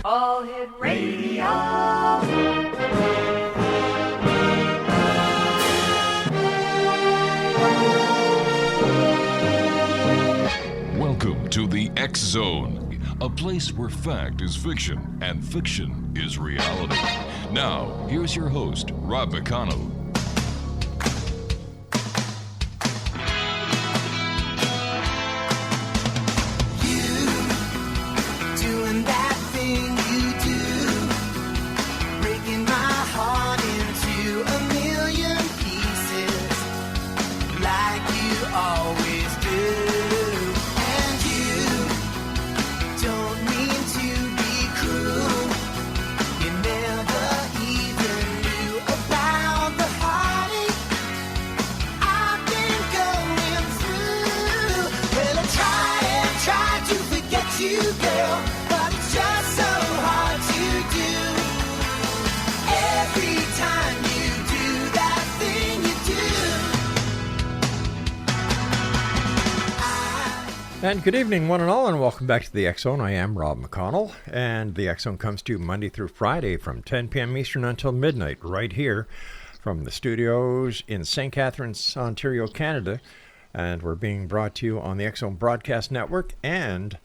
All Hit Radio. Welcome to the X Zone, a place where fact is fiction and fiction is reality. Now, here's your host, Rob McConnell. And good evening, one and all, and welcome back to the X Zone. I am Rob McConnell, and the X Zone comes to you Monday through Friday from 10 p.m. Eastern until midnight, right here from the studios in St. Catharines, Ontario, Canada. And we're being brought to you on the X Zone Broadcast Network and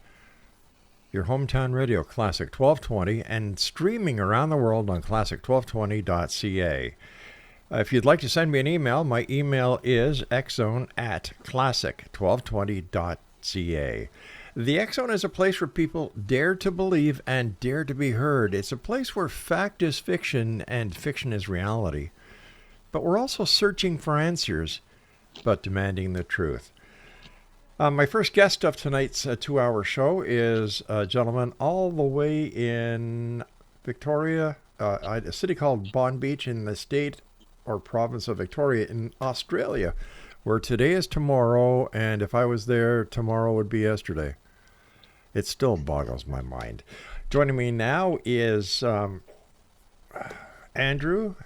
your hometown radio, Classic 1220, and streaming around the world on classic1220.ca. If you'd like to send me an email, my email is xzone@classic1220.ca. The X Zone is a place where people dare to believe and dare to be heard. It's a place where fact is fiction and fiction is reality. But we're also searching for answers, but demanding the truth. My first guest of tonight's 2-hour show is a gentleman all the way in Victoria, a city called Bondi Beach in the state or province of Victoria in Australia, where today is tomorrow, and if I was there, tomorrow would be yesterday. It still boggles my mind. Joining me now is Andrew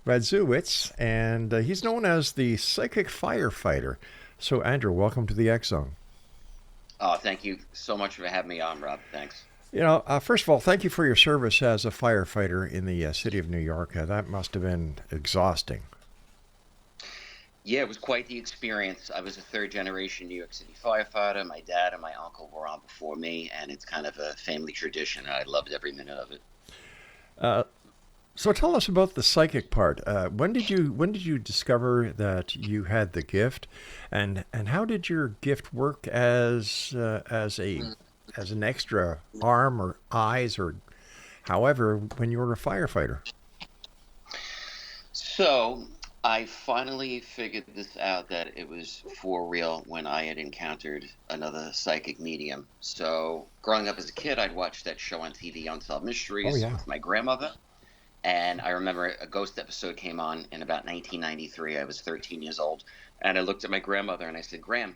RADZIEWICZ, and he's known as the Psychic Firefighter. So, Andrew, welcome to the X Zone. Oh, thank you so much for having me on, Rob. Thanks. You know, first of all, thank you for your service as a firefighter in the city of New York. That must have been exhausting. Yeah, it was quite the experience. I was a third-generation New York City firefighter. My dad and my uncle were on before me, and it's kind of a family tradition, and I loved every minute of it. So tell us about the psychic part. When did you discover that you had the gift, and how did your gift work as an extra arm or eyes or however when you were a firefighter? So I finally figured this out, that it was for real when I had encountered another psychic medium. So growing up as a kid, I'd watch that show on TV, Unsolved Mysteries, with my grandmother. And I remember a ghost episode came on in about 1993. I was 13 years old. And I looked at my grandmother and I said, Gram,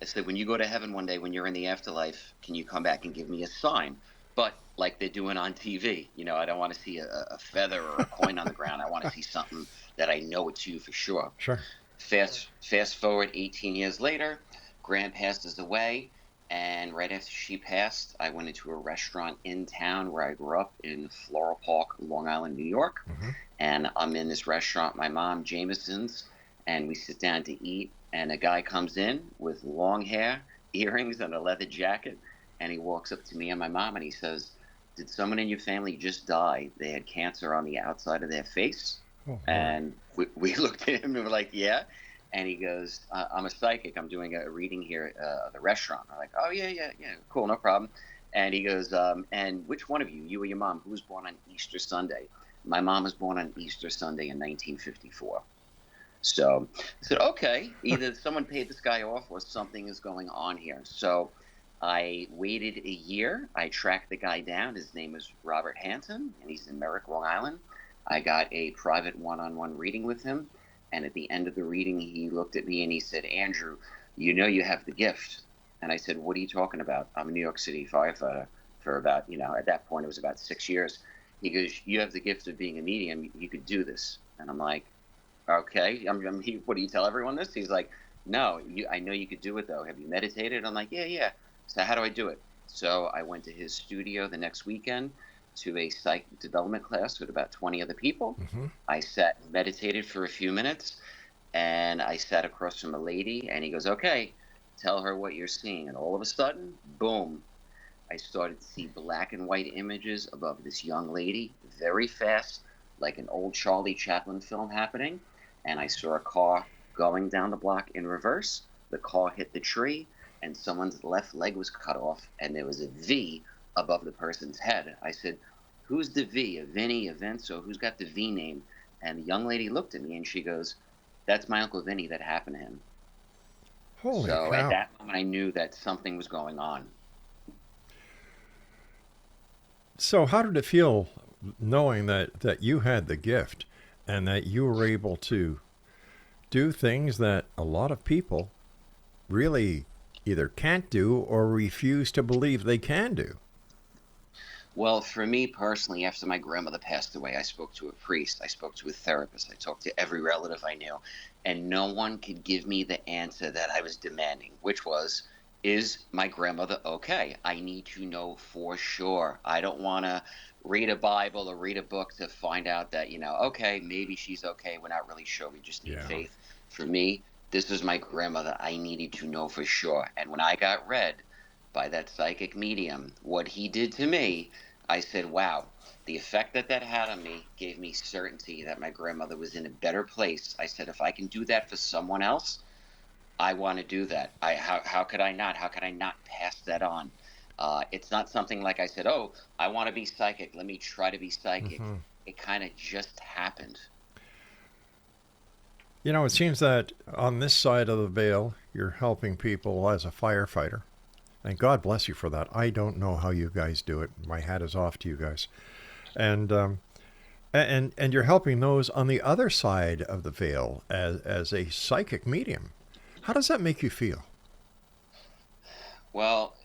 I said, when you go to heaven one day, when you're in the afterlife, can you come back and give me a sign? But like they're doing on TV, you know, I don't want to see a feather or a coin on the ground. I want to see something that I know it's you for sure. Sure. Fast forward 18 years later, Gran passes away. And right after she passed, I went into a restaurant in town where I grew up in Floral Park, Long Island, New York. Mm-hmm. And I'm in this restaurant, my mom, Jameson's, and we sit down to eat. And a guy comes in with long hair, earrings, and a leather jacket. And he walks up to me and my mom and he says, did someone in your family just die? They had cancer on the outside of their face. Oh, and we looked at him and we're like, yeah. And he goes, I'm a psychic. I'm doing a reading here at the restaurant. I'm like, oh, yeah, cool, no problem. And he goes, and which one of you or your mom, who was born on Easter Sunday? My mom was born on Easter Sunday in 1954. So I said, okay, either someone paid this guy off or something is going on here. So I waited a year. I tracked the guy down. His name is Robert Hansen, and he's in Merrick, Long Island. I got a private one-on-one reading with him. And at the end of the reading, he looked at me and he said, Andrew, you know you have the gift. And I said, what are you talking about? I'm a New York City firefighter for about, at that point, it was about 6 years. He goes, you have the gift of being a medium. You could do this. And I'm like, okay. What do you tell everyone this? He's like, no, I know you could do it, though. Have you meditated? I'm like, yeah. So how do I do it? So I went to his studio the next weekend to a psych development class with about 20 other people. Mm-hmm. I sat and meditated for a few minutes, and I sat across from a lady, and he goes, okay, tell her what you're seeing. And all of a sudden, boom, I started to see black and white images above this young lady very fast, like an old Charlie Chaplin film happening. And I saw a car going down the block in reverse. The car hit the tree, and someone's left leg was cut off, and there was a V above the person's head. I said, who's the V? A Vinny, a Vince, or who's got the V name? And the young lady looked at me, and she goes, that's my Uncle Vinny. That happened to him. Holy So cow. at that moment, I knew that something was going on. So how did it feel knowing that you had the gift and that you were able to do things that a lot of people really either can't do or refuse to believe they can do? Well, for me personally, after my grandmother passed away, I spoke to a priest, I spoke to a therapist, I talked to every relative I knew, and no one could give me the answer that I was demanding, which was, is my grandmother okay? I need to know for sure. I don't want to read a Bible or read a book to find out that, okay, maybe she's okay. We're not really sure. We just need faith. For me, this was my grandmother. I needed to know for sure. And when I got read by that psychic medium, what he did to me, I said, wow, the effect that had on me gave me certainty that my grandmother was in a better place. I said, if I can do that for someone else, I want to do that. How could I not? How could I not pass that on? It's not something like I said, oh, I want to be psychic. Let me try to be psychic. Mm-hmm. It kind of just happened. It seems that on this side of the veil, you're helping people as a firefighter. And God bless you for that. I don't know how you guys do it. My hat is off to you guys. And you're helping those on the other side of the veil as a psychic medium. How does that make you feel? Well,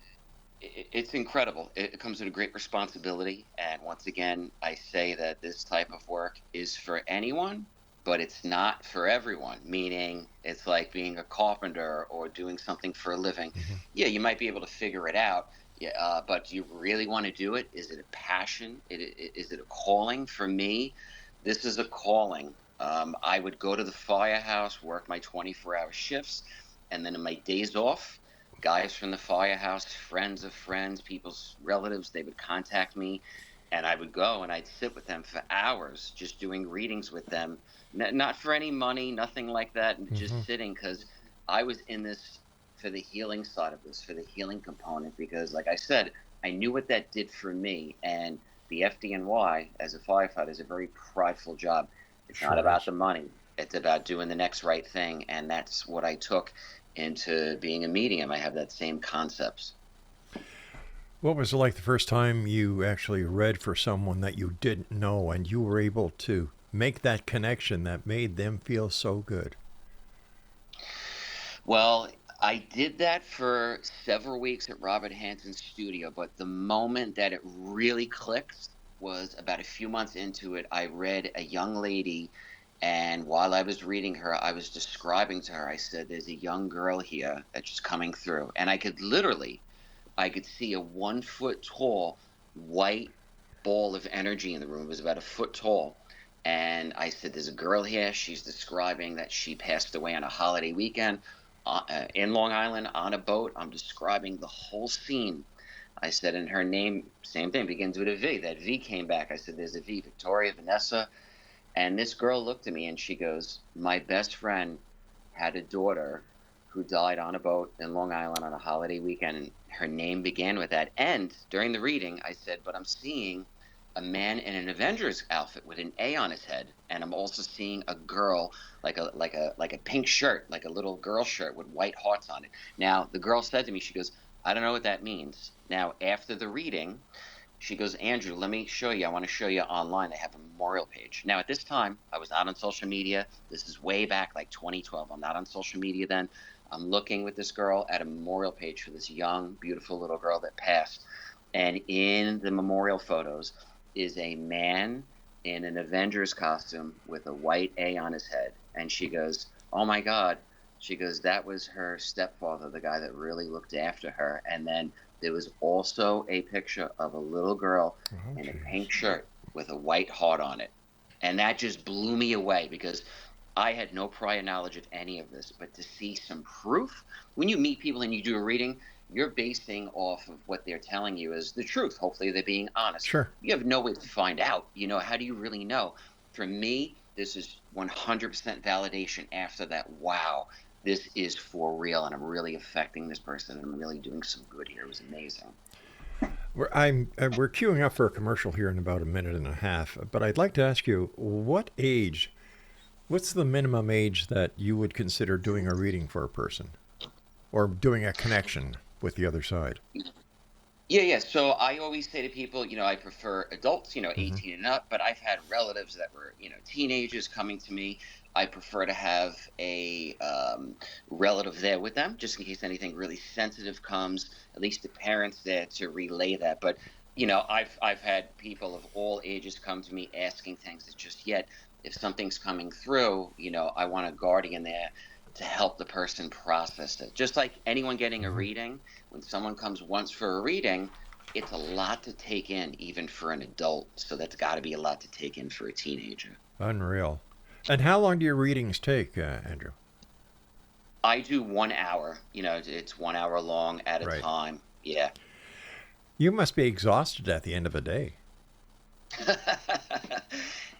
it's incredible. It comes with a great responsibility. And once again, I say that this type of work is for anyone, but it's not for everyone, meaning it's like being a carpenter or doing something for a living. Mm-hmm. Yeah, you might be able to figure it out, but do you really want to do it? Is it a passion? Is it a calling? For me, this is a calling. I would go to the firehouse, work my 24-hour shifts, and then in my days off, guys from the firehouse, friends of friends, people's relatives, they would contact me, and I would go and I'd sit with them for hours just doing readings with them. Not for any money, nothing like that, and just sitting, because I was in this for the healing side of this, for the healing component, because like I said, I knew what that did for me. And the FDNY as a firefighter is a very prideful job. It's not about the money. It's about doing the next right thing. And that's what I took into being a medium. I have that same concepts. What was it like the first time you actually read for someone that you didn't know and you were able to make that connection that made them feel so good? Well, I did that for several weeks at Robert Hansen's studio, but the moment that it really clicked was about a few months into it. I read a young lady, and while I was reading her, I was describing to her, I said, there's a young girl here that's just coming through. And I could see a 1 foot tall white ball of energy in the room. It was about a foot tall. And I said, there's a girl here. She's describing that she passed away on a holiday weekend in Long Island on a boat. I'm describing the whole scene. I said, and her name, same thing, begins with a V. That V came back. I said, there's a V, Victoria, Vanessa. And this girl looked at me and she goes, my best friend had a daughter who died on a boat in Long Island on a holiday weekend. And her name began with that. And during the reading, I said, but I'm seeing a man in an Avengers outfit with an A on his head, and I'm also seeing a girl like a pink shirt, like a little girl shirt with white hearts on it. Now, the girl said to me, she goes, I don't know what that means. Now, after the reading, she goes, Andrew, let me show you. I want to show you online. They have a memorial page. Now, at this time, I was not on social media. This is way back, like 2012. I'm not on social media then. I'm looking with this girl at a memorial page for this young, beautiful little girl that passed. And in the memorial photos is a man in an Avengers costume with a white A on his head. And she goes, oh my God. She goes, that was her stepfather, the guy that really looked after her. And then there was also a picture of a little girl in a pink shirt with a white heart on it. And that just blew me away because I had no prior knowledge of any of this. But to see some proof, when you meet people and you do a reading, you're basing off of what they're telling you as the truth. Hopefully they're being honest. Sure. You have no way to find out. You know, how do you really know? For me, this is 100% validation after that. Wow, this is for real, and I'm really affecting this person, and I'm really doing some good here. It was amazing. We're queuing up for a commercial here in about a minute and a half, but I'd like to ask you, what's the minimum age that you would consider doing a reading for a person or doing a connection with the other side? Yeah. So I always say to people, I prefer adults, 18 and up, but I've had relatives that were, teenagers coming to me. I prefer to have a relative there with them, just in case anything really sensitive comes, at least the parents there to relay that. But, I've had people of all ages come to me asking things that just yet, if something's coming through, I want a guardian there to help the person process it. Just like anyone getting a reading, when someone comes once for a reading, it's a lot to take in, even for an adult. So that's got to be a lot to take in for a teenager. Unreal. And how long do your readings take, Andrew? I do 1 hour. It's 1 hour long at a time. Yeah. You must be exhausted at the end of a day.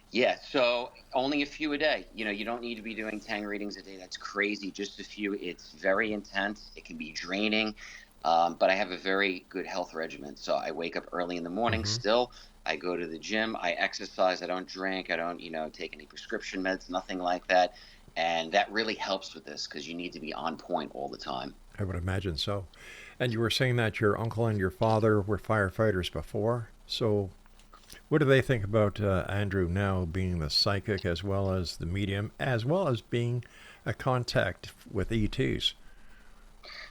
Yeah, so only a few a day. You don't need to be doing 10 readings a day. That's crazy. Just a few. It's very intense. It can be draining. But I have a very good health regimen. So I wake up early in the morning still. I go to the gym. I exercise. I don't drink. I don't, take any prescription meds, nothing like that. And that really helps with this because you need to be on point all the time. I would imagine so. And you were saying that your uncle and your father were firefighters before. So what do they think about Andrew now being the psychic as well as the medium, as well as being a contact with ETs?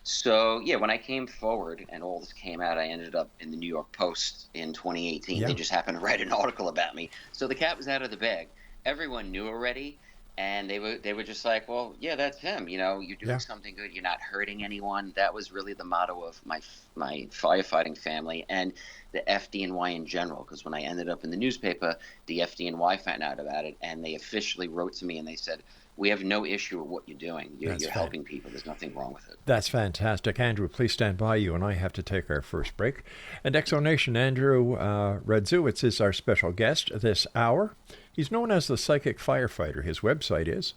So, yeah, when I came forward and all this came out, I ended up in the New York Post in 2018. Yeah. They just happened to write an article about me. So the cat was out of the bag. Everyone knew already. And they were just like, well, yeah, that's him. You're doing something good. You're not hurting anyone. That was really the motto of my firefighting family and the FDNY in general. Because when I ended up in the newspaper, the FDNY found out about it, and they officially wrote to me and they said, we have no issue with what you're doing. You're helping people. There's nothing wrong with it. That's fantastic. Andrew, please stand by. You and I have to take our first break. And Exonation, Andrew RADZIEWICZ is our special guest this hour. He's known as the Psychic Firefighter. His website is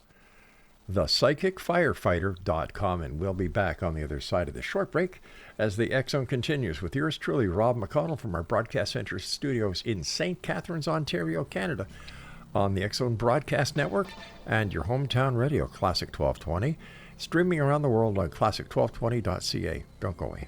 thepsychicfirefighter.com. And we'll be back on the other side of the short break as the X-Zone continues with yours truly, Rob McConnell, from our Broadcast Center studios in St. Catharines, Ontario, Canada, on the X-Zone Broadcast Network and your hometown radio, Classic 1220, streaming around the world on classic1220.ca. Don't go away.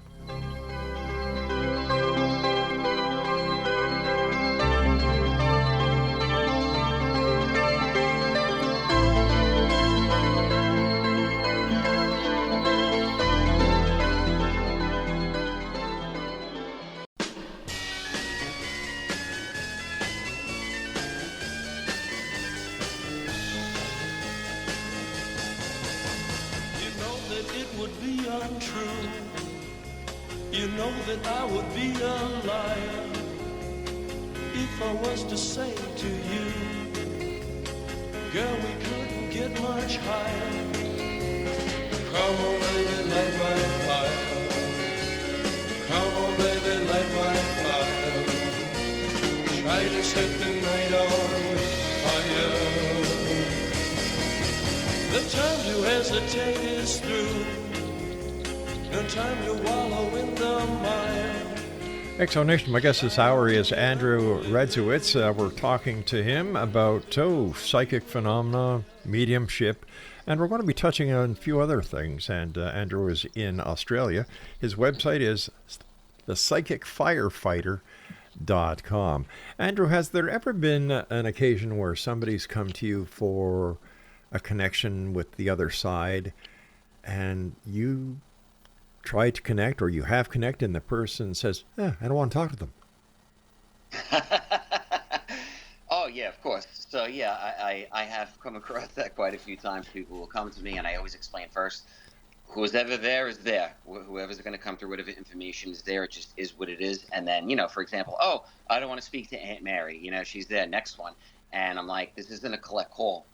Exonation, my guest this hour is Andrew RADZIEWICZ. We're talking to him about psychic phenomena, mediumship, and we're going to be touching on a few other things. And Andrew is in Australia. His website is thepsychicfirefighter.com. Andrew, has there ever been an occasion where somebody's come to you for a connection with the other side and you try to connect, or you have connected, and the person says, I don't want to talk to them? Oh, yeah, of course. So, yeah, I have come across that quite a few times. People will come to me, and I always explain first, who's ever there is there. Whoever's going to come through, whatever information is there, it just is what it is. And then, for example, oh, I don't want to speak to Aunt Mary. She's there, next one. And I'm like, this isn't a collect call.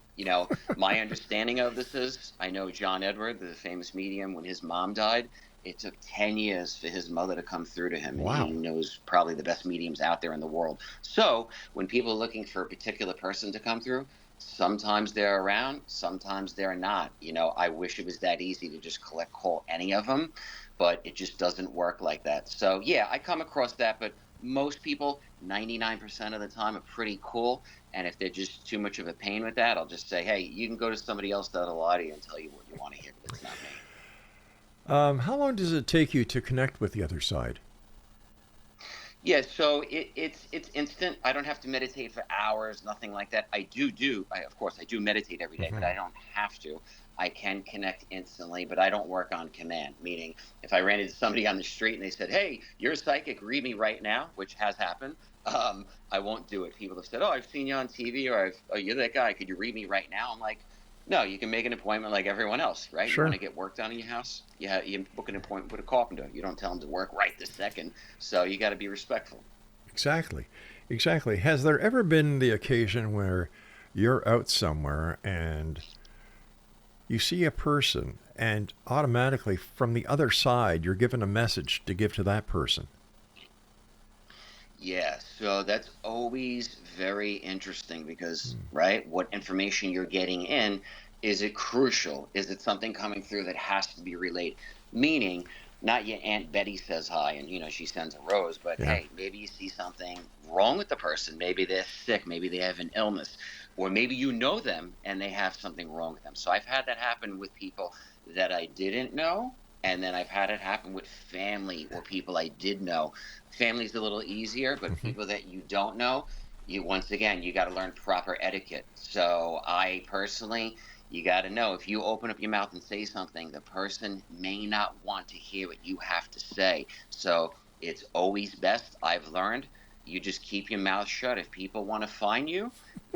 My understanding of this is, I know John Edward, the famous medium, when his mom died, it took 10 years for his mother to come through to him. Wow. And he knows probably the best mediums out there in the world. So when people are looking for a particular person to come through, sometimes they're around, sometimes they're not. I wish it was that easy to just call any of them, but it just doesn't work like that. So yeah, I come across that, but most people, 99% of the time, are pretty cool. And if they're just too much of a pain with that, I'll just say, hey, you can go to somebody else that'll lie to you and tell you what you want to hear, but it's not me. How long does it take you to connect with the other side? Yeah, so it's instant. I don't have to meditate for hours, nothing like that. Of course, I do meditate every day, but I don't have to. I can connect instantly, but I don't work on command, meaning if I ran into somebody on the street and they said, hey, you're a psychic, read me right now, which has happened, I won't do it. People have said, oh, I've seen you on TV, or oh, you're that guy, could you read me right now? I'm like, no, you can make an appointment like everyone else, right? Sure. You want to get work done in your house? You book an appointment with a carpenter. You don't tell him to work right this second. So you got to be respectful. Exactly. Has there ever been the occasion where you're out somewhere and you see a person and automatically from the other side, you're given a message to give to that person? Yeah, so that's always very interesting because, right, what information you're getting in, is it crucial? Is it something coming through that has to be relayed? Meaning, not your Aunt Betty says hi and, she sends a rose, but hey, maybe you see something wrong with the person. Maybe they're sick. Maybe they have an illness. Or maybe you know them and they have something wrong with them. So I've had that happen with people that I didn't know. And then I've had it happen with family or people I did know. Family's a little easier, but people that you don't know, you got to learn proper etiquette. So I personally, you got to know, if you open up your mouth and say something, the person may not want to hear what you have to say. So it's always best, I've learned, you just keep your mouth shut. If people want to find you,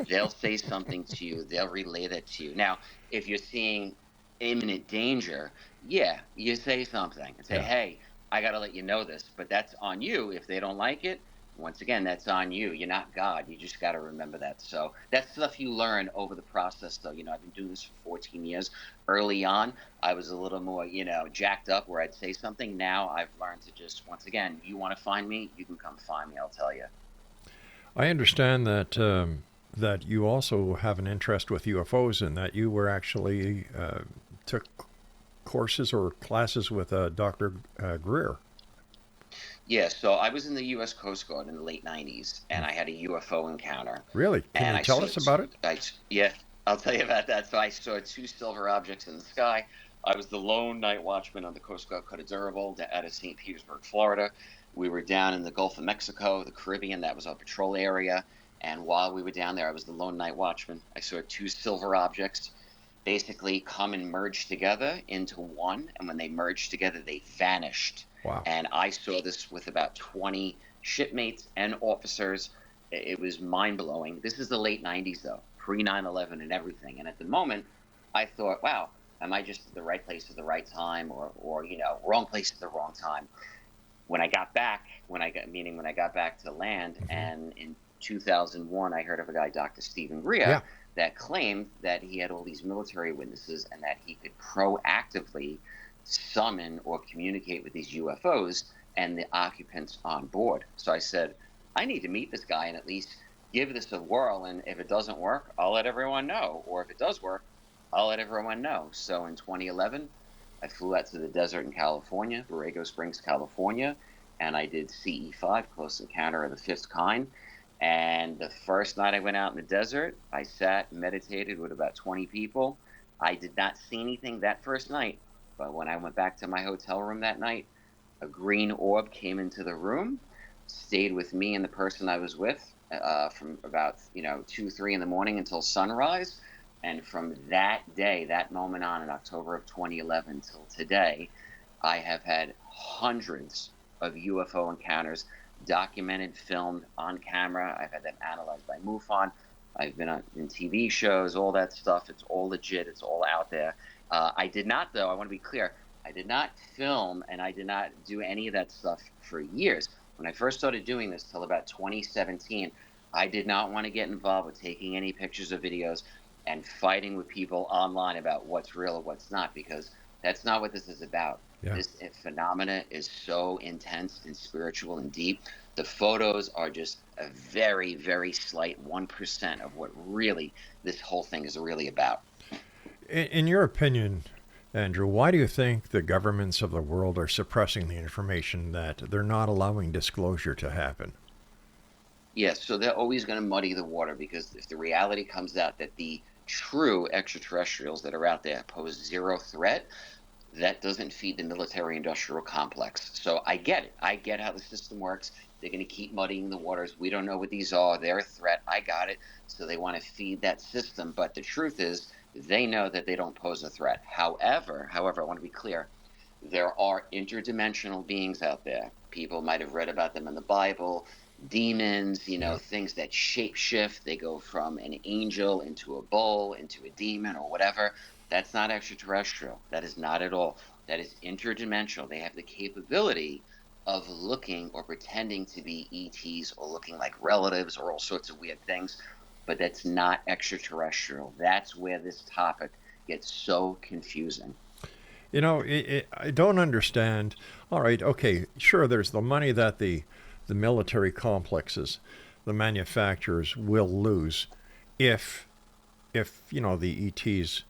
they'll say something to you. They'll relay that to you. Now, if you're seeing imminent danger, you say something and say, hey, I got to let you know this, but that's on you. If they don't like it, once again, that's on you. You're not God. You just got to remember that. So that's stuff you learn over the process, though. I've been doing this for 14 years. Early on, I was a little more, jacked up where I'd say something. Now I've learned to just, once again, you want to find me, you can come find me. I'll tell you. I understand that that you also have an interest with UFOs and that you were actually took courses or classes with Dr. Greer. Yeah, so I was in the U.S. Coast Guard in the late 90s, and I had a UFO encounter. Really? Can you tell us about it? Yeah, I'll tell you about that. So I saw 2 silver objects in the sky. I was the lone night watchman on the Coast Guard Cutter Durable out of St. Petersburg, Florida. We were down in the Gulf of Mexico, the Caribbean. That was our patrol area. And while we were down there, I was the lone night watchman. I saw 2 silver objects basically come and merge together into one. And when they merged together, they vanished. Wow. And I saw this with about 20 shipmates and officers. It was mind-blowing. This is the late 90s, though, pre-9/11 and everything. And at the moment, I thought, wow, am I just at the right place at the right time or wrong place at the wrong time? When I got back, when I got back to land, and in 2001, I heard of a guy, Dr. Stephen Greer, that claimed that he had all these military witnesses and that he could proactively summon or communicate with these UFOs and the occupants on board. So I said, I need to meet this guy and at least give this a whirl. And if it doesn't work, I'll let everyone know. Or if it does work, I'll let everyone know. So in 2011, I flew out to the desert in California, Borrego Springs, California, and I did CE5, Close Encounter of the Fifth Kind. And the first night I went out in the desert, I sat and meditated with about 20 people. I did not see anything that first night. But when I went back to my hotel room that night, a green orb came into the room, stayed with me and the person I was with from about 2, 3 in the morning until sunrise. And from that day, that moment on in October of 2011 till today, I have had hundreds of UFO encounters documented, filmed on camera. I've had them analyzed by MUFON. I've been in TV shows, all that stuff. It's all legit. It's all out there. I did not, though, I want to be clear, I did not film, and I did not do any of that stuff for years. When I first started doing this till about 2017, I did not want to get involved with taking any pictures or videos and fighting with people online about what's real or what's not, because that's not what this is about. Yeah. This phenomena is so intense and spiritual and deep. The photos are just a very, very slight 1% of what really this whole thing is really about. In your opinion, Andrew, why do you think the governments of the world are suppressing the information, that they're not allowing disclosure to happen? Yes, so they're always going to muddy the water, because if the reality comes out that the true extraterrestrials that are out there pose zero threat, that doesn't feed the military industrial complex. So I get it. I get how the system works. They're going to keep muddying the waters. We don't know what these are. They're a threat. I got it. So they want to feed that system. But the truth is, they know that they don't pose a threat. However, I want to be clear. There are interdimensional beings out there. People might have read about them in the Bible. Demons, things that shapeshift. They go from an angel into a bull, into a demon, or whatever. That's not extraterrestrial. That is not at all. That is interdimensional. They have the capability of looking or pretending to be ETs, or looking like relatives, or all sorts of weird things. But that's not extraterrestrial. That's where this topic gets so confusing. I don't understand. All right, okay, sure, there's the money that the military complexes, the manufacturers, will lose if the ETs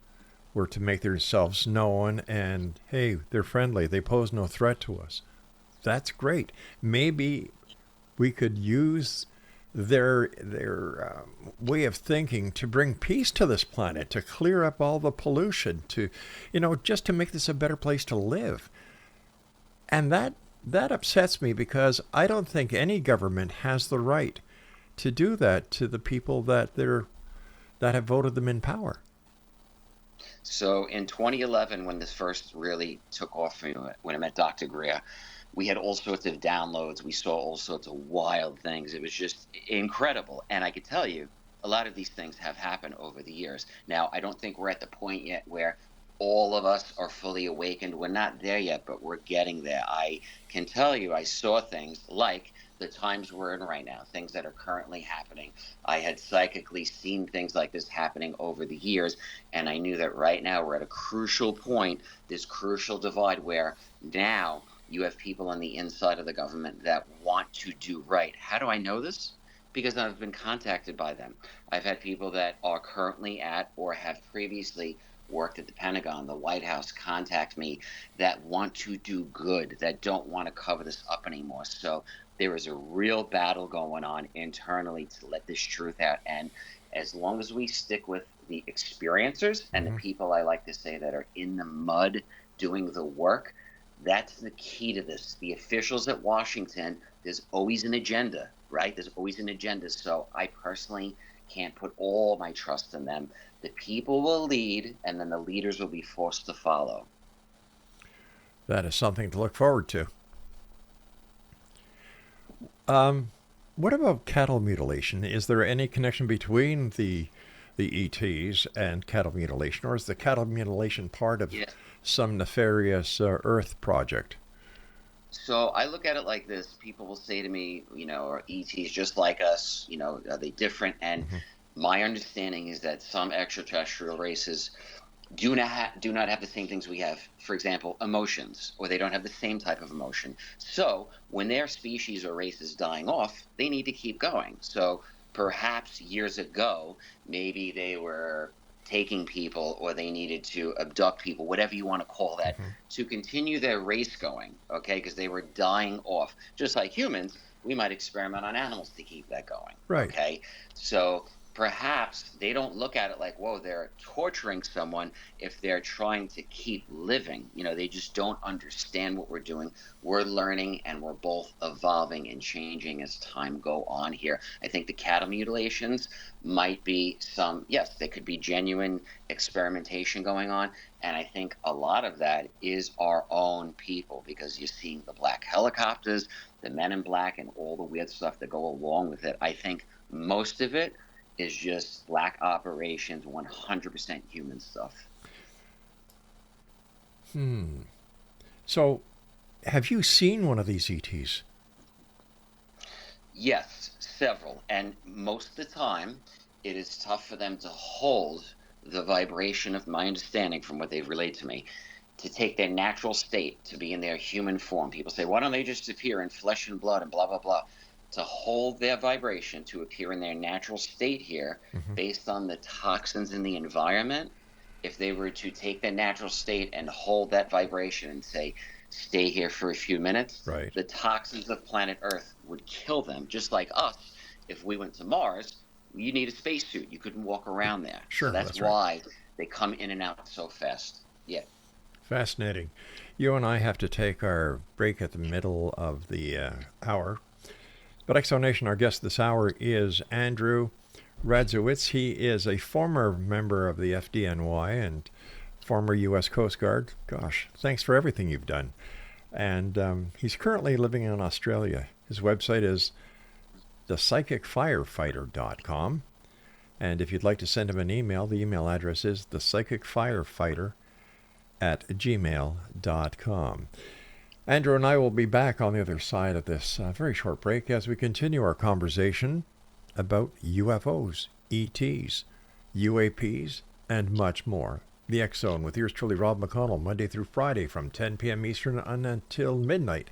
were to make themselves known, and hey, they're friendly, they pose no threat to us. That's great. Maybe we could use their way of thinking to bring peace to this planet, to clear up all the pollution, to just to make this a better place to live. And that upsets me, because I don't think any government has the right to do that to the people that have voted them in power. So in 2011, when this first really took off for me, when I met Dr. Greer, we had all sorts of downloads. We saw all sorts of wild things. It was just incredible. And I could tell you, a lot of these things have happened over the years. Now, I don't think we're at the point yet where all of us are fully awakened. We're not there yet, but we're getting there. I can tell you, I saw things like the times we're in right now, things that are currently happening. I had psychically seen things like this happening over the years, and I knew that right now we're at a crucial point, this crucial divide, where now you have people on the inside of the government that want to do right. How do I know this? Because I've been contacted by them. I've had people that are currently at, or have previously worked at the Pentagon, the White House, contact me, that want to do good, that don't want to cover this up anymore. So there is a real battle going on internally to let this truth out. And as long as we stick with the experiencers and the people, I like to say, that are in the mud doing the work, that's the key to this. The officials at Washington, there's always an agenda, right? There's always an agenda. So I personally can't put all my trust in them. The people will lead, and then the leaders will be forced to follow. That is something to look forward to. What about cattle mutilation? Is there any connection between the ETs and cattle mutilation, or is the cattle mutilation part of some nefarious Earth project? So I look at it like this. People will say to me, are ETs just like us? Are they different? And my understanding is that some extraterrestrial races do not have the same things we have. For example, emotions, or they don't have the same type of emotion. So when their species or race is dying off, they need to keep going. So perhaps years ago, maybe they were taking people, or they needed to abduct people, whatever you want to call that, to continue their race going, okay? Because they were dying off. Just like humans, we might experiment on animals to keep that going, right? Okay, so perhaps they don't look at it like, whoa, they're torturing someone if they're trying to keep living. They just don't understand what we're doing. We're learning, and we're both evolving and changing as time go on here. I think the cattle mutilations might be they could be genuine experimentation going on. And I think a lot of that is our own people, because you're seeing the black helicopters, the men in black, and all the weird stuff that go along with it. I think most of it is just black operations, 100% human stuff. So, have you seen one of these ETs? Yes, several. And most of the time, it is tough for them to hold the vibration of my understanding from what they've relayed to me, to take their natural state, to be in their human form. People say, why don't they just appear in flesh and blood and blah, blah, blah. To hold their vibration, to appear in their natural state here, based on the toxins in the environment. If they were to take their natural state and hold that vibration and say, stay here for a few minutes, Right. the toxins of planet Earth would kill them. Just like us, if we went to Mars, you need a spacesuit. You couldn't walk around there. Sure, so that's that's right. why they come in and out so fast. Yeah. Fascinating. You and I have to take our break at the middle of the hour. But Exonation, our guest this hour is Andrew RADZIEWICZ. He is a former member of the FDNY and former U.S. Coast Guard. Gosh, thanks for everything you've done. And he's currently living in Australia. His website is thepsychicfirefighter.com. And if you'd like to send him an email, the email address is thepsychicfirefighter@gmail.com. Andrew and I will be back on the other side of this very short break as we continue our conversation about UFOs, ETs, UAPs, and much more. The X Zone with yours truly, Rob McConnell, Monday through Friday from 10 p.m. Eastern until midnight.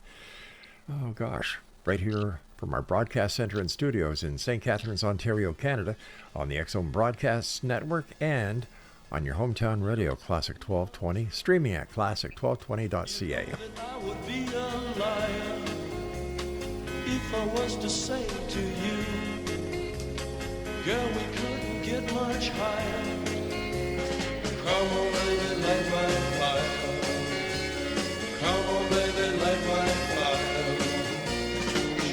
Oh gosh, right here from our broadcast center and studios in St. Catharines, Ontario, Canada, on the X Zone Broadcast Network and on your hometown radio, Classic 1220, streaming at classic1220.ca. I would be a liar if I was to say to you, girl, we couldn't get much higher. Come on, baby, light my fire. Come on, baby, light my fire.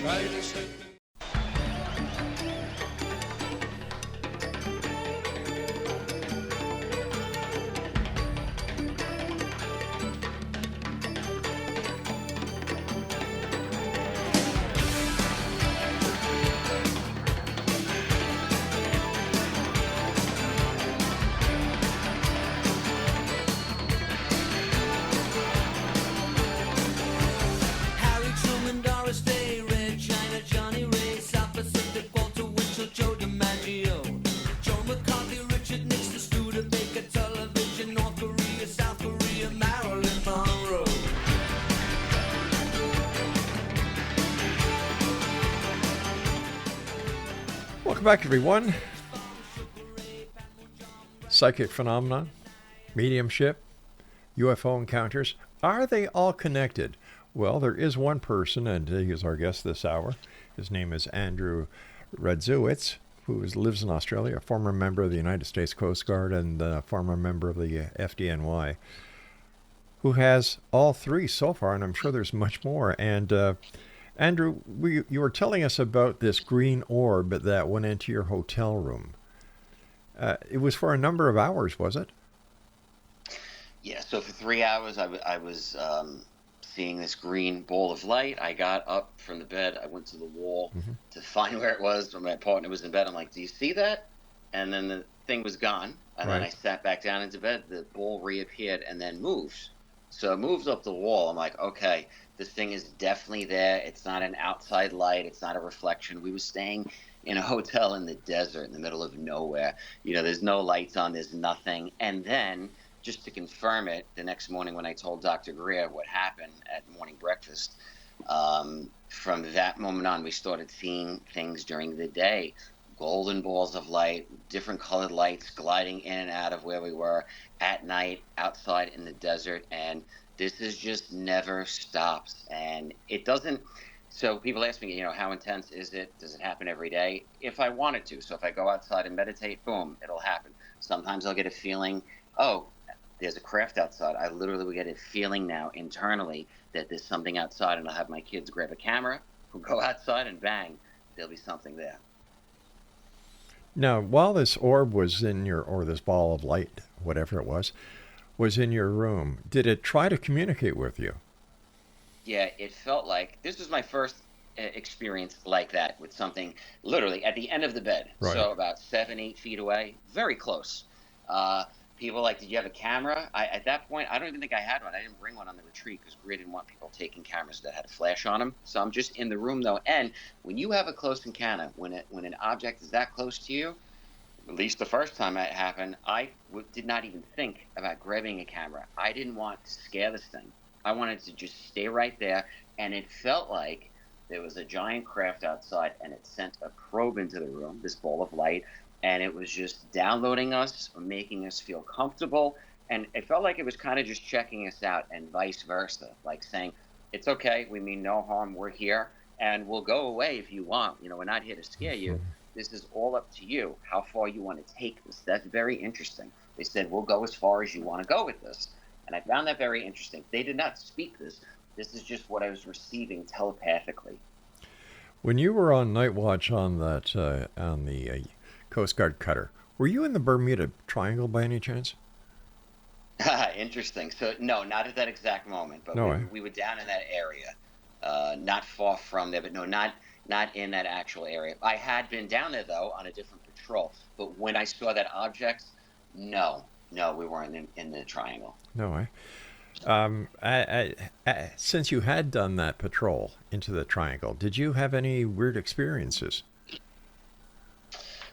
Try to set me. Welcome back, everyone. Psychic phenomenon, mediumship, UFO encounters, are they all connected? Well, there is one person, and he is our guest this hour. His name is Andrew RADZIEWICZ, who lives in Australia, a former member of the United States Coast Guard and a former member of the FDNY, who has all three so far, and I'm sure there's much more. And Andrew, you were telling us about this green orb that went into your hotel room. It was for a number of hours, was it? Yeah, so for 3 hours, I was seeing this green ball of light. I got up from the bed. I went to the wall to find where it was. My partner was in bed. I'm like, do you see that? And then the thing was gone. And then I sat back down into bed. The ball reappeared and then moved. So it moved up the wall. I'm like, okay, this thing is definitely there. It's not an outside light. It's not a reflection. We were staying in a hotel in the desert in the middle of nowhere. You know, there's no lights on. There's nothing. And then just to confirm it, the next morning when I told Dr. Greer what happened at morning breakfast, from that moment on, we started seeing things during the day, golden balls of light, different colored lights gliding in and out of where we were at night, outside in the desert. And this is just never stops. And it doesn't. So people ask me, you know, how intense is it? Does it happen every day? If I wanted to. So if I go outside and meditate, boom, it'll happen. Sometimes I'll get a feeling, oh, there's a craft outside. I literally will get a feeling now internally that there's something outside, and I'll have my kids grab a camera, who go outside, and bang, there'll be something there. Now, while this orb was in your, or this ball of light, whatever it was in your room, did it try to communicate with you? Yeah, it felt like, this was my first experience like that, with something literally at the end of the bed. Right. So about 7-8 feet away, very close. People like, did you have a camera? At that point, I don't even think I had one. I didn't bring one on the retreat because Greer didn't want people taking cameras that had a flash on them. So I'm just in the room though. And when you have a close encounter, when an object is that close to you, at least the first time it happened, I did not even think about grabbing a camera. I didn't want to scare this thing. I wanted to just stay right there. And it felt like there was a giant craft outside, and it sent a probe into the room, this ball of light, and it was just downloading us, making us feel comfortable. And it felt like it was kind of just checking us out, and vice versa, like saying, it's okay, we mean no harm, we're here, and we'll go away if you want. You know, we're not here to scare you. This is all up to you, how far you want to take this. That's very interesting. They said, we'll go as far as you want to go with this. And I found that very interesting. They did not speak this. This is just what I was receiving telepathically. When you were on night watch on that on the Coast Guard cutter, were you in the Bermuda Triangle by any chance? Interesting. So no, not at that exact moment, but No way. we were down in that area, not far from there, but no, not in that actual area. I had been down there though on a different patrol, but when I saw that object, no, we weren't in the triangle. No way. Since you had done that patrol into the triangle, did you have any weird experiences?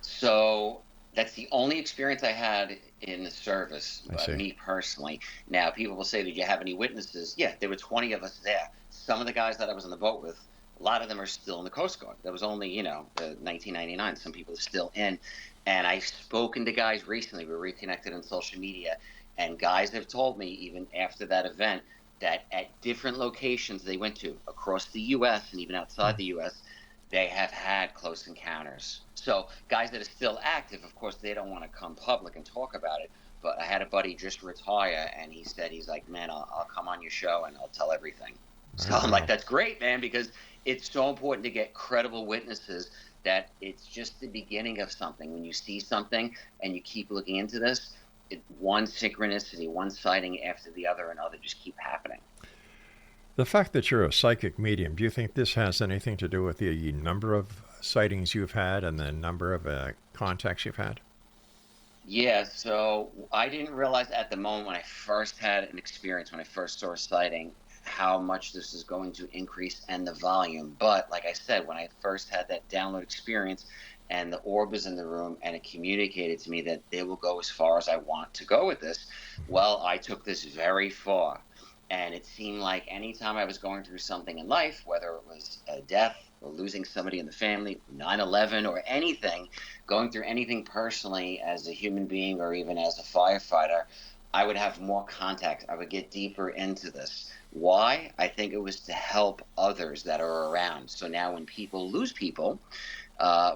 So that's the only experience I had in the service, me personally. Now, people will say, did you have any witnesses? Yeah, there were 20 of us there. Some of the guys that I was on the boat with, a lot of them are still in the Coast Guard. That was only, 1999. Some people are still in. And I've spoken to guys recently. We're reconnected on social media. And guys have told me, even after that event, that at different locations they went to across the U.S. and even outside the U.S., they have had close encounters. So guys that are still active, of course, they don't want to come public and talk about it. But I had a buddy just retire, and he said, he's like, man, I'll come on your show and I'll tell everything. So I'm like, that's great, man, because it's so important to get credible witnesses that it's just the beginning of something. When you see something and you keep looking into this, one synchronicity, one sighting after the other, and other just keep happening. The fact that you're a psychic medium, do you think this has anything to do with the number of sightings you've had and the number of contacts you've had? Yeah, so I didn't realize at the moment when I first had an experience, when I first saw a sighting, how much this is going to increase and the volume. But like I said, when I first had that download experience and the orb was in the room and it communicated to me that they will go as far as I want to go with this, well, I took this very far. And it seemed like anytime I was going through something in life, whether it was a death or losing somebody in the family, 9/11 or anything, going through anything personally as a human being or even as a firefighter, I would have more contact. I would get deeper into this. Why? I think it was to help others that are around. So now when people lose people,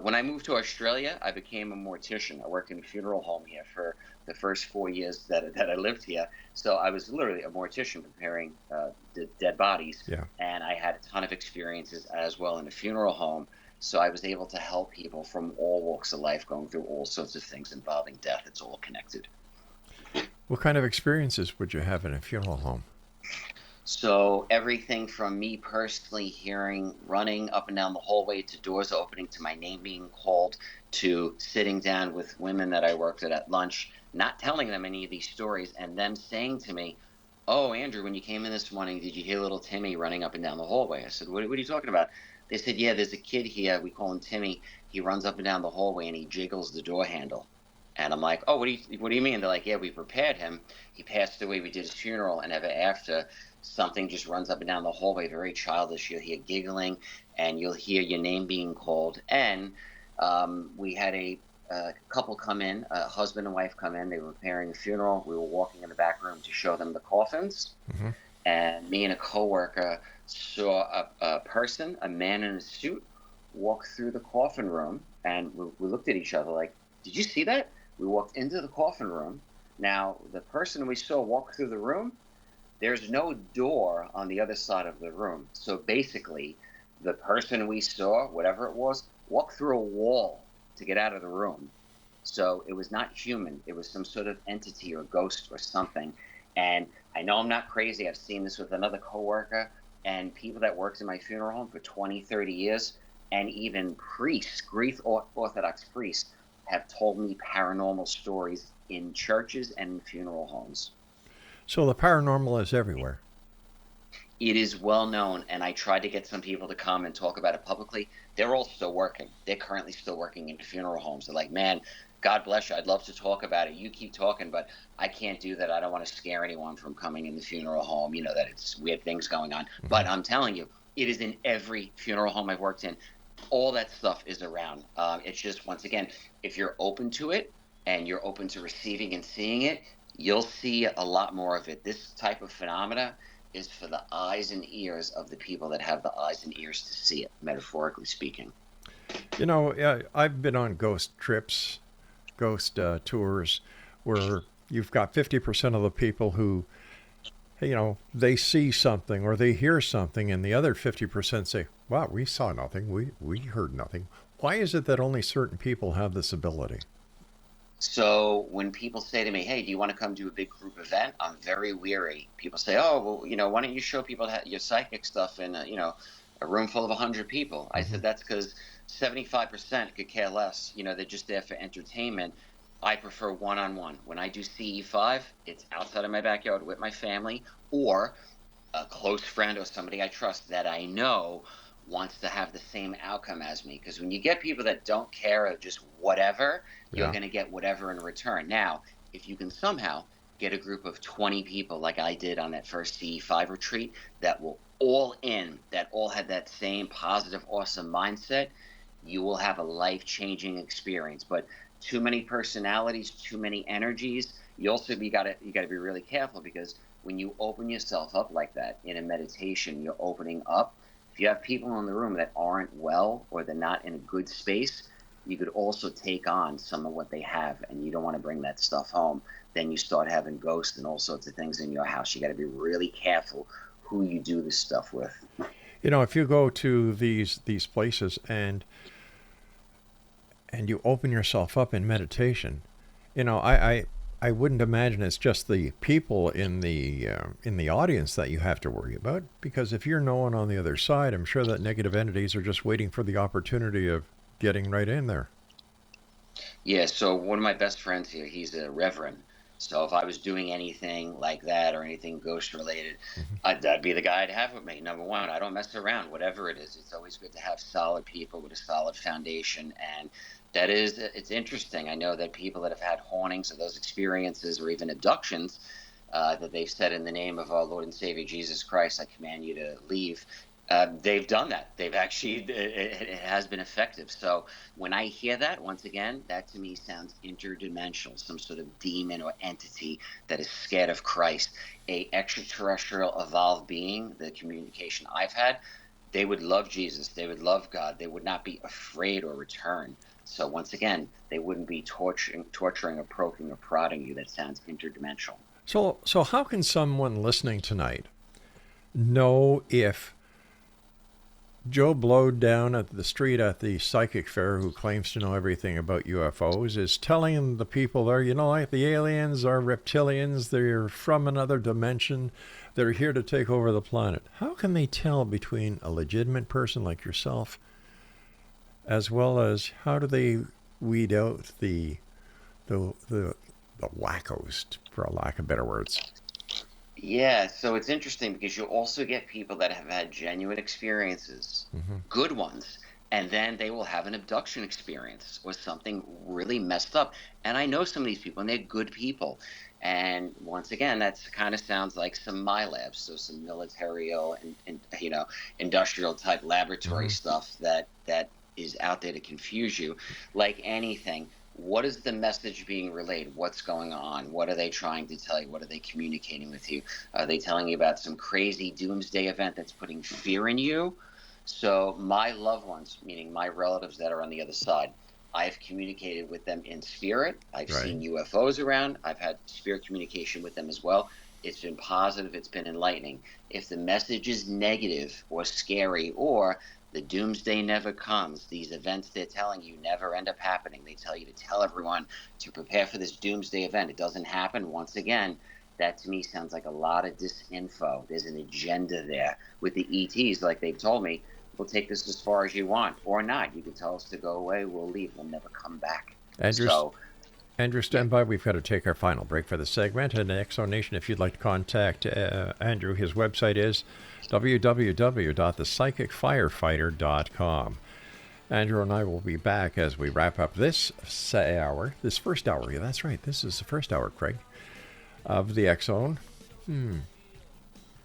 when I moved to Australia, I became a mortician. I worked in a funeral home here for the first 4 years that I lived here. So I was literally a mortician preparing the dead bodies. Yeah. And I had a ton of experiences as well in a funeral home. So I was able to help people from all walks of life going through all sorts of things involving death. It's all connected. What kind of experiences would you have in a funeral home? So everything from me personally hearing running up and down the hallway to doors opening to my name being called to sitting down with women that I worked at lunch, not telling them any of these stories and them saying to me, oh, Andrew, when you came in this morning, did you hear little Timmy running up and down the hallway? I said, what are you talking about? They said, yeah, there's a kid here. We call him Timmy. He runs up and down the hallway and he jiggles the door handle. And I'm like, oh, what do you mean? They're like, yeah, we prepared him. He passed away. We did his funeral. And ever after, something just runs up and down the hallway, very childish. You'll hear giggling and you'll hear your name being called. And we had a couple come in, a husband and wife come in. They were preparing a funeral. We were walking in the back room to show them the coffins. Mm-hmm. And me and a coworker saw a person, a man in a suit, walk through the coffin room. And we looked at each other like, did you see that? We walked into the coffin room. Now, the person we saw walk through the room, there's no door on the other side of the room. So basically, the person we saw, whatever it was, walked through a wall to get out of the room. So it was not human. It was some sort of entity or ghost or something. And I know I'm not crazy. I've seen this with another coworker and people that worked in my funeral home for 20, 30 years, and even priests, Greek Orthodox priests, have told me paranormal stories in churches and in funeral homes. So the paranormal is everywhere. It is well known, and I tried to get some people to come and talk about it publicly. They're all still working. They're currently still working in funeral homes. They're like, man, God bless you. I'd love to talk about it. You keep talking, but I can't do that. I don't want to scare anyone from coming in the funeral home, you know, that it's weird things going on. Mm-hmm. But I'm telling you, it is in every funeral home I've worked in. All that stuff is around. It's just, once again, if you're open to it and you're open to receiving and seeing it, you'll see a lot more of it. This type of phenomena is for the eyes and ears of the people that have the eyes and ears to see it, metaphorically speaking. You know, I've been on ghost trips, ghost tours, where you've got 50% of the people who, you know, they see something or they hear something, and the other 50% say, wow, we saw nothing, we heard nothing. Why is it that only certain people have this ability? So when people say to me, hey, do you want to come to a big group event? I'm very weary. People say, oh, well, you know, why don't you show people your psychic stuff in, you know, a room full of 100 people? I said, that's because 75% could care less. You know, they're just there for entertainment. I prefer one-on-one. When I do CE5, it's outside of my backyard with my family or a close friend or somebody I trust that I know wants to have the same outcome as me. Because when you get people that don't care or just whatever, you're going to get whatever in return. Now, if you can somehow get a group of 20 people like I did on that first CE5 retreat that will all in, that all had that same positive, awesome mindset, you will have a life-changing experience. But too many personalities, too many energies, you got to be really careful, because when you open yourself up like that in a meditation, you're opening up. If you have people in the room that aren't well or they're not in a good space, you could also take on some of what they have, and you don't want to bring that stuff home. Then you start having ghosts and all sorts of things in your house. You got to be really careful who you do this stuff with. You know, if you go to these places and you open yourself up in meditation, you know, I wouldn't imagine it's just the people in the audience that you have to worry about, because if you're no one on the other side, I'm sure that negative entities are just waiting for the opportunity of getting right in there. Yeah, so one of my best friends here, he's a reverend. So if I was doing anything like that or anything ghost related, that'd be the guy I'd have with me. Number one, I don't mess around, whatever it is. It's always good to have solid people with a solid foundation. And it's interesting. I know that people that have had hauntings or those experiences or even abductions, that they've said, in the name of our Lord and Savior Jesus Christ, I command you to leave. They've done that. They've actually, it has been effective. So when I hear that, once again, that to me sounds interdimensional, some sort of demon or entity that is scared of Christ. A extraterrestrial evolved being, the communication I've had, they would love Jesus. They would love God. They would not be afraid or return. So once again, they wouldn't be torturing or poking or prodding you. That sounds interdimensional. So how can someone listening tonight know if Joe Blow down at the street at the psychic fair, who claims to know everything about UFOs, is telling the people there, you know, like the aliens are reptilians, they're from another dimension, they're here to take over the planet? How can they tell between a legitimate person like yourself, as well as how do they weed out the wackos, for a lack of better words? Yeah, so it's interesting because you also get people that have had genuine experiences, good ones, and then they will have an abduction experience or something really messed up. And I know some of these people, and they're good people. And once again, that kind of sounds like some MILABs, so some military and you know, industrial type laboratory stuff that is out there to confuse you. Like anything, what is the message being relayed? What's going on? What are they trying to tell you? What are they communicating with you? Are they telling you about some crazy doomsday event that's putting fear in you? So my loved ones, meaning my relatives that are on the other side, I've communicated with them in spirit. I've seen UFOs around. I've had spirit communication with them as well. It's been positive. It's been enlightening. If the message is negative or scary, or the doomsday never comes, these events they're telling you never end up happening, they tell you to tell everyone to prepare for this doomsday event, it doesn't happen, once again, that to me sounds like a lot of disinfo. There's an agenda there with the ETs. Like they've told me, we'll take this as far as you want or not. You can tell us to go away, we'll leave, we'll never come back. So, Andrew, stand by. We've got to take our final break for the segment. And Exonation, if you'd like to contact Andrew, his website is www.thepsychicfirefighter.com. Andrew and I will be back as we wrap up this hour, this first hour. Yeah, that's right. This is the first hour, Craig, of the X-Zone.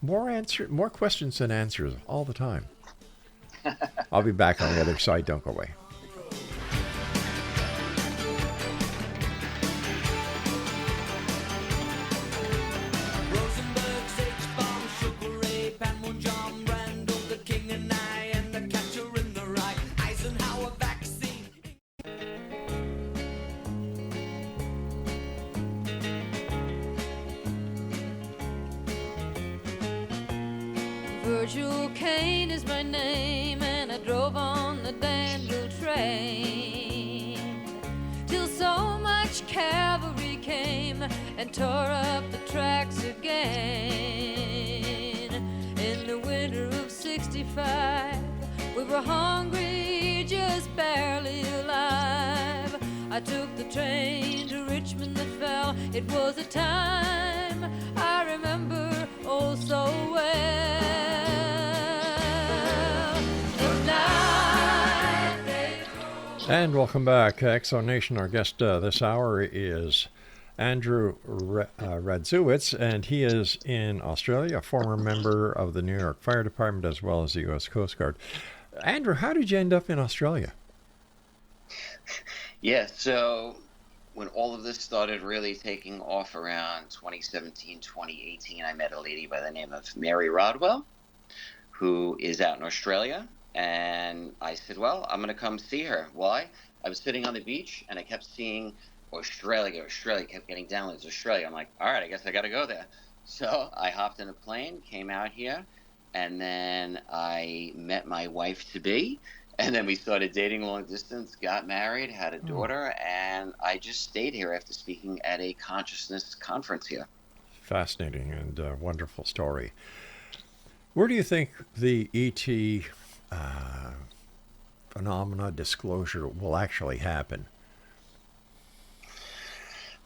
More questions than answers all the time. I'll be back on the other side. Don't go away. Virgil Kane is my name, and I drove on the Danville train till so much cavalry came and tore up the tracks again. In the winter of '65, we were hungry, just barely alive. I took the train to Richmond that fell. It was a time I remember oh so well. And welcome back, Exonation. Our guest this hour is Andrew RADZIEWICZ, and he is in Australia, a former member of the New York Fire Department as well as the U.S. Coast Guard. Andrew, how did you end up in Australia? Yeah, so when all of this started really taking off around 2017, 2018, I met a lady by the name of Mary Rodwell, who is out in Australia. And I said, well, I'm going to come see her. Why? I was sitting on the beach, and I kept seeing Australia, kept getting downloads, Australia. I'm like, all right, I guess I got to go there. So I hopped in a plane, came out here, and then I met my wife-to-be. And then we started dating long distance, got married, had a daughter, and I just stayed here after speaking at a consciousness conference here. Fascinating and wonderful story. Where do you think the ET phenomena disclosure will actually happen?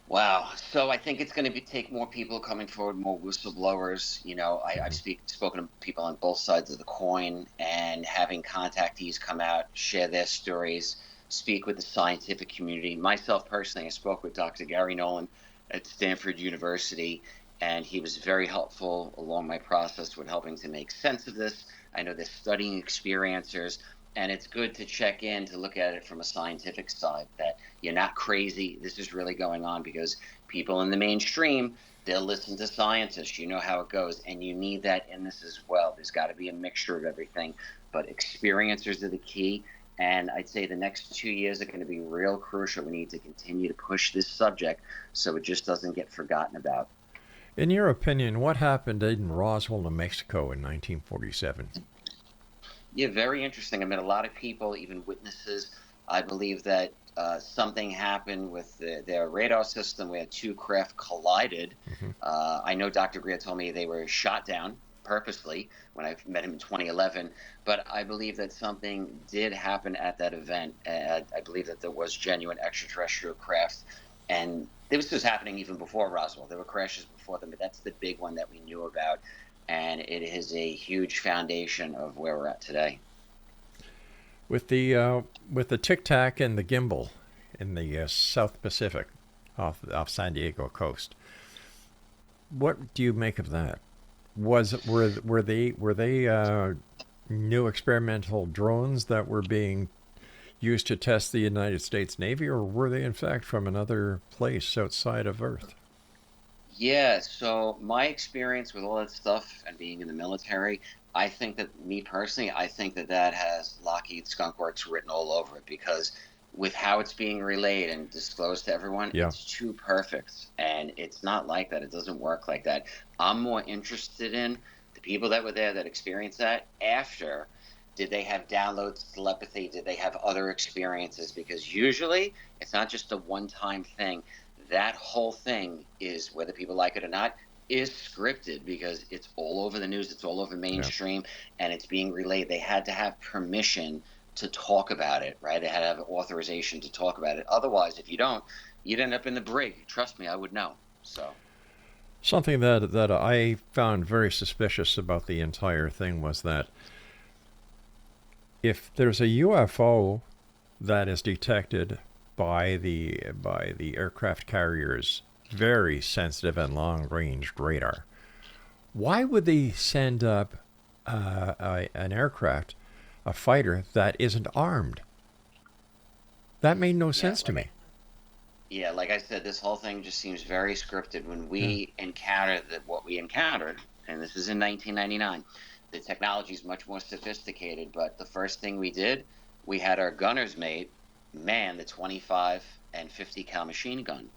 Wow. So I think it's going to take more people coming forward, more whistleblowers. You know, I've spoken to people on both sides of the coin, and having contactees come out, share their stories, speak with the scientific community. Myself personally, I spoke with Dr. Gary Nolan at Stanford University, and he was very helpful along my process with helping to make sense of this. I know they're studying experiencers, and it's good to check in to look at it from a scientific side, that you're not crazy. This is really going on, because people in the mainstream, they'll listen to scientists. You know how it goes, and you need that in this as well. There's got to be a mixture of everything, but experiencers are the key. And I'd say the next 2 years are going to be real crucial. We need to continue to push this subject so it just doesn't get forgotten about. In your opinion, what happened in Roswell, New Mexico in 1947? Yeah, very interesting. I met a lot of people, even witnesses. I believe that something happened with their radar system where two craft collided. I know Dr. Greer told me they were shot down purposely when I met him in 2011, but I believe that something did happen at that event. I believe that there was genuine extraterrestrial craft, and this was happening even before Roswell. There were crashes before them, but that's the big one that we knew about, and it is a huge foundation of where we're at today. With the Tic Tac and the gimbal in the South Pacific off San Diego coast, what do you make of that? Were they new experimental drones that were being used to test the United States Navy, or were they in fact from another place outside of Earth? Yeah, so my experience with all that stuff and being in the military, I think that, me personally, I think that has Lockheed Skunk Works written all over it, because with how it's being relayed and disclosed to everyone, it's too perfect. And it's not like that. It doesn't work like that. I'm more interested in the people that were there that experienced that after. Did they have downloads, telepathy? Did they have other experiences? Because usually it's not just a one-time thing. That whole thing is, whether people like it or not, is scripted, because it's all over the news, it's all over mainstream, and it's being relayed. They had to have permission to talk about it, right? They had to have authorization to talk about it. Otherwise, if you don't, you'd end up in the brig. Trust me, I would know. So Something that I found very suspicious about the entire thing was that if there's a UFO that is detected by the aircraft carriers' very sensitive and long-range radar, why would they send up an aircraft, a fighter that isn't armed? That made no sense to me. Yeah, like I said, this whole thing just seems very scripted. When we encountered what we encountered, and this was in 1999, the technology is much more sophisticated. But the first thing we did, we had our gunners man the 25 and 50 cal machine gun,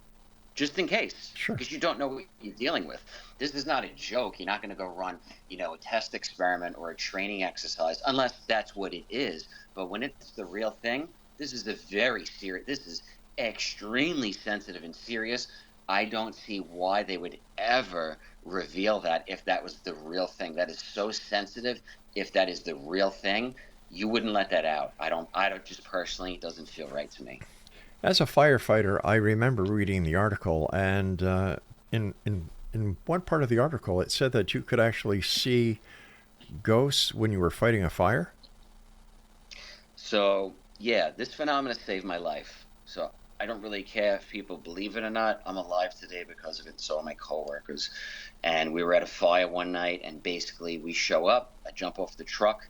just in case, Sure. because you don't know what you're dealing with. This is not a joke. You're not going to go run, a test experiment or a training exercise, unless that's what it is. But when it's the real thing, this is this is extremely sensitive and serious. I don't see why they would ever reveal that if that was the real thing. That is so sensitive. If that is the real thing, you wouldn't let that out. I don't just personally, it doesn't feel right to me. As a firefighter, I remember reading the article, and in one part of the article, it said that you could actually see ghosts when you were fighting a fire. So yeah, this phenomena saved my life. So I don't really care if people believe it or not. I'm alive today because of it. So are my coworkers. And we were at a fire one night, and basically we show up. I jump off the truck.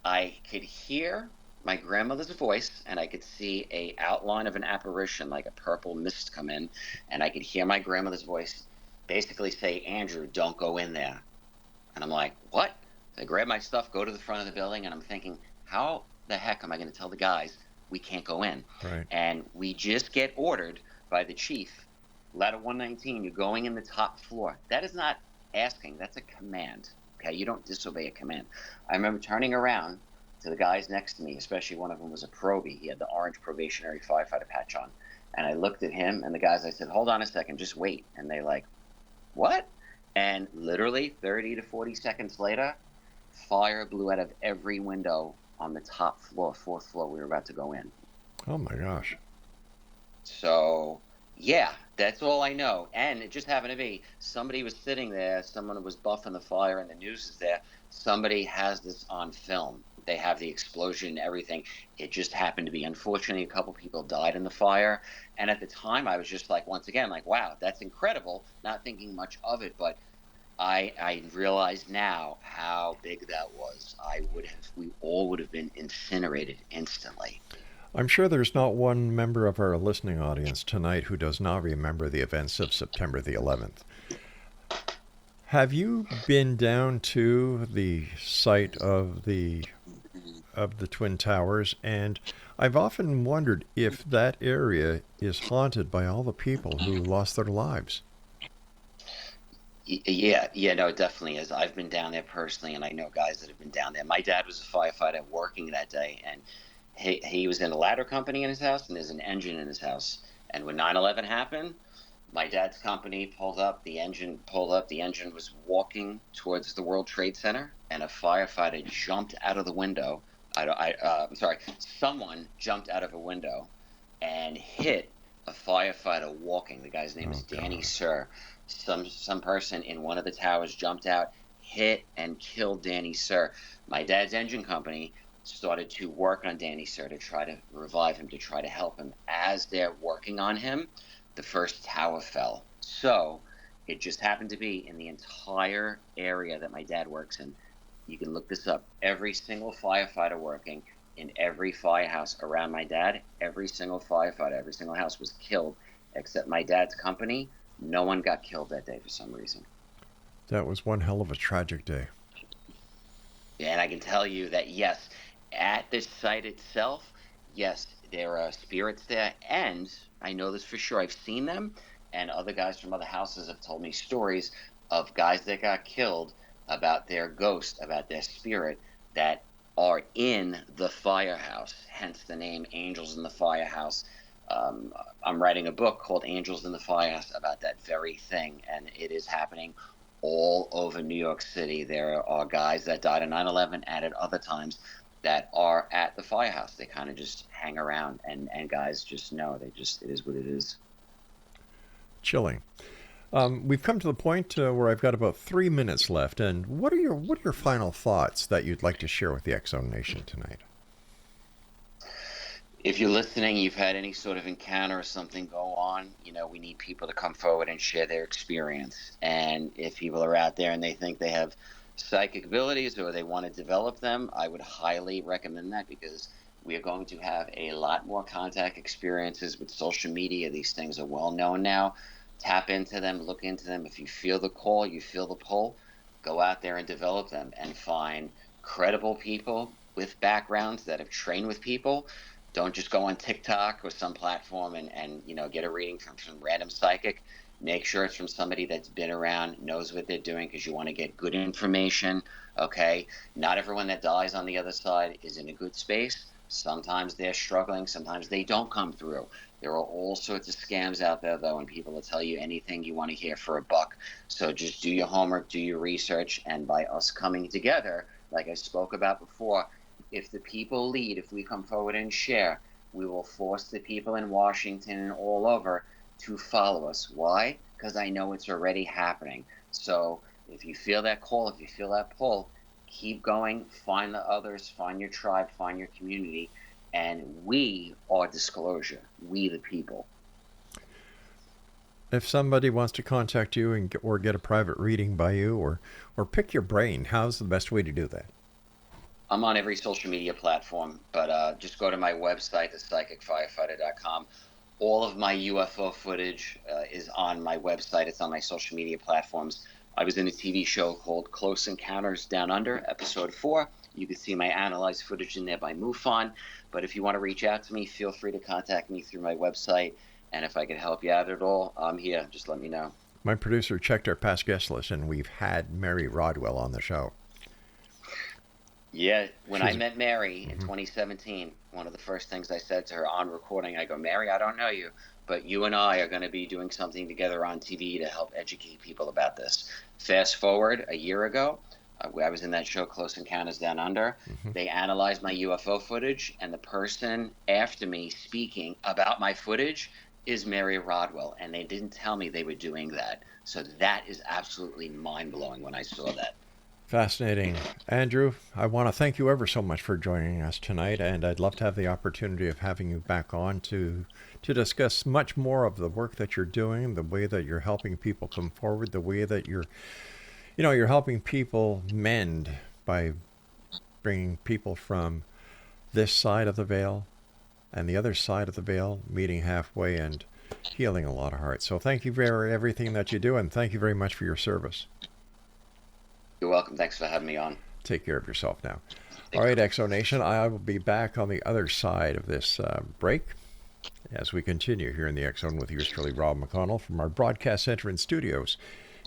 I could hear my grandmother's voice, and I could see a outline of an apparition, like a purple mist, come in, and I could hear my grandmother's voice basically say, "Andrew, don't go in there." And I'm like, what? I grab my stuff, go to the front of the building, and I'm thinking, how the heck am I going to tell the guys we can't go in? Right. And we just get ordered by the chief, ladder 119, you're going in the top floor. That is not asking, that's a command. Okay, you don't disobey a command. I remember turning around to the guys next to me, especially one of them was a probie. He had the orange probationary firefighter patch on. And I looked at him and the guys, I said, hold on a second, just wait. And they like, what? And literally 30 to 40 seconds later, fire blew out of every window on the top floor, fourth floor we were about to go in. Oh my gosh. So yeah, that's all I know. And it just happened to be somebody was sitting there, someone was buffing the fire, and the news is there. Somebody has this on film. They have the explosion and everything. It just happened to be. Unfortunately, a couple people died in the fire. And at the time, I was just like, once again, like, wow, that's incredible. Not thinking much of it, but I realize now how big that was. We all would have been incinerated instantly. I'm sure there's not one member of our listening audience tonight who does not remember the events of September the 11th. Have you been down to the site of the Twin Towers? And I've often wondered if that area is haunted by all the people who lost their lives. Yeah, no, it definitely is. I've been down there personally, and I know guys that have been down there. My dad was a firefighter working that day, and he was in a ladder company in his house, and there's an engine in his house. And when 9/11 happened, my dad's company pulled up, the engine was walking towards the World Trade Center, and a firefighter jumped out of the window. Someone jumped out of a window and hit a firefighter walking. The guy's name is Danny Sir. Some person in one of the towers jumped out, hit and killed Danny Sir. My dad's engine company started to work on Danny Sir to try to revive him, to try to help him. As they're working on him, the first tower fell. So it just happened to be in the entire area that my dad works in. You can look this up. Every single firefighter working in every firehouse around my dad, every single firefighter, every single house was killed except my dad's company. No one got killed that day for some reason. That was one hell of a tragic day. And I can tell you that, yes, at the site itself, yes, there are spirits there. And I know this for sure. I've seen them. And other guys from other houses have told me stories of guys that got killed, about their ghost, about their spirit that are in the firehouse. Hence the name Angels in the Firehouse. I'm writing a book called Angels in the Firehouse about that very thing, and it is happening all over New York City. There are guys that died on 9/11 and at other times that are at the firehouse. They kind of just hang around, and guys just know, it is what it is. Chilling. We've come to the point where I've got about 3 minutes left, and what are your final thoughts that you'd like to share with the X-Zone Nation tonight? If you're listening, you've had any sort of encounter or something go on, we need people to come forward and share their experience. And if people are out there and they think they have psychic abilities or they want to develop them, I would highly recommend that, because we are going to have a lot more contact experiences with social media. These things are well known now. Tap into them, look into them. If you feel the call, you feel the pull, go out there and develop them and find credible people with backgrounds that have trained with people. Don't just go on TikTok or some platform and get a reading from some random psychic. Make sure it's from somebody that's been around, knows what they're doing, because you want to get good information, okay? Not everyone that dies on the other side is in a good space. Sometimes they're struggling. Sometimes they don't come through. There are all sorts of scams out there, though, and people will tell you anything you want to hear for a buck. So just do your homework, do your research, and by us coming together, like I spoke about before, if the people lead, if we come forward and share, we will force the people in Washington and all over to follow us. Why? Because I know it's already happening. So if you feel that call, if you feel that pull, keep going, find the others, find your tribe, find your community, and we are disclosure, we the people. If somebody wants to contact you or get a private reading by you or pick your brain, how's the best way to do that? I'm on every social media platform, but just go to my website, thepsychicfirefighter.com. All of my UFO footage is on my website. It's on my social media platforms. I was in a TV show called Close Encounters Down Under, episode 4. You can see my analyzed footage in there by MUFON. But if you want to reach out to me, feel free to contact me through my website. And if I can help you out at all, I'm here. Just let me know. My producer checked our past guest list, and we've had Mary Rodwell on the show. Yeah, when I met Mary in 2017, one of the first things I said to her on recording, I go, Mary, I don't know you, but you and I are going to be doing something together on TV to help educate people about this. Fast forward a year ago, I was in that show Close Encounters Down Under. They analyzed my UFO footage, and the person after me speaking about my footage is Mary Rodwell, and they didn't tell me they were doing that. So that is absolutely mind-blowing when I saw that. Fascinating. Andrew, I want to thank you ever so much for joining us tonight, and I'd love to have the opportunity of having you back on to discuss much more of the work that you're doing, the way that you're helping people come forward, the way that you're helping people mend by bringing people from this side of the veil and the other side of the veil, meeting halfway and healing a lot of hearts. So thank you for everything that you do, and thank you very much for your service. You're welcome. Thanks for having me on. Take care of yourself now. All right, Exo Nation, I will be back on the other side of this break as we continue here in the X Zone with yours truly, Rob McConnell, from our broadcast center and studios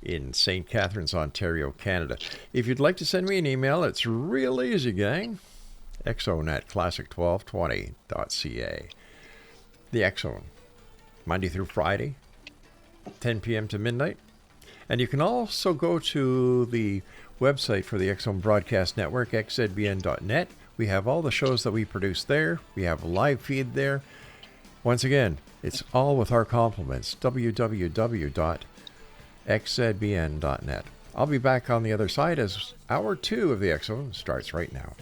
in St. Catharines, Ontario, Canada. If you'd like to send me an email, it's real easy, gang. xzone@classic1220.ca. The X Zone, Monday through Friday, 10 p.m. to midnight. And you can also go to the website for the X Zone Broadcast Network, xzbn.net. We have all the shows that we produce there. We have a live feed there. Once again, it's all with our compliments, www.xzbn.net. I'll be back on the other side as hour 2 of the X Zone starts right now.